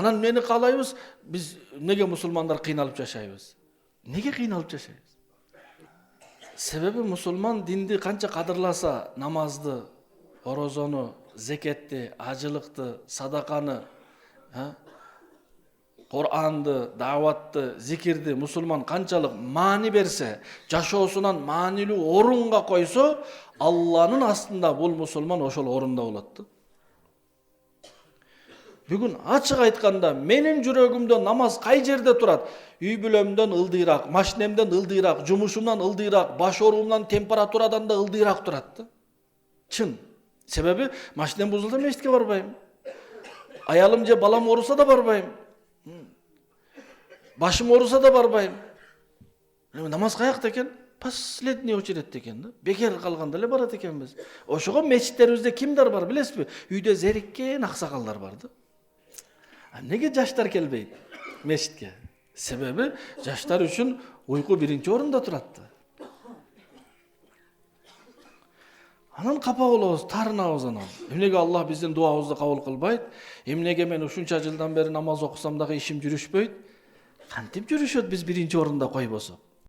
Анан мени каалайбыз, биз неге мусулмандар кыйналып жашайбыз? Неге кыйналып жашайбыз? Себеби мусулман динди канча кадырласа, намазды, орозону, зекетти, ажылыкты, садаканы, Куранды, даватты, зикирди мусулман канчалык маани берсе, жашоосунан маанилүү орунга койсо, Алланын астында бул мусулман ошол орунда болот. Бүгүн ачык айтканда менин жүрөгүмдө намаз кай жерде турат? Үй бүлөмдөн ылдыйраак, машинемден ылдыйраак, жумушумдан ылдыйраак, баш оорумдан, температурадан да ылдыйраак турат. Чын. Себеби машинем бузулса мешитке барбайм. Аялым же балам ооруса да барбайм. Башым ооруса да барбайм. Намаз каякта экен? Последний очередте экен да. Бекер калганда эле барат экенбиз. Ошого мечиттерибизде кимдер бар билесизби? Үйдө зериккен аксакалдар бар да. Неге жаштар келбейт мечитке? Себеби жаштар үчүн уйку биринчи орунда турат. Анан капа болобуз, таарынабыз анан. Эмнеге Аллах биздин дуабызды кабыл кылбайт? Эмнеге мен ушунча жылдан бери намаз окусам дагы ишим жүрүшпөйт? Кантип жүрүшөт биз биринчи орунда койбосок?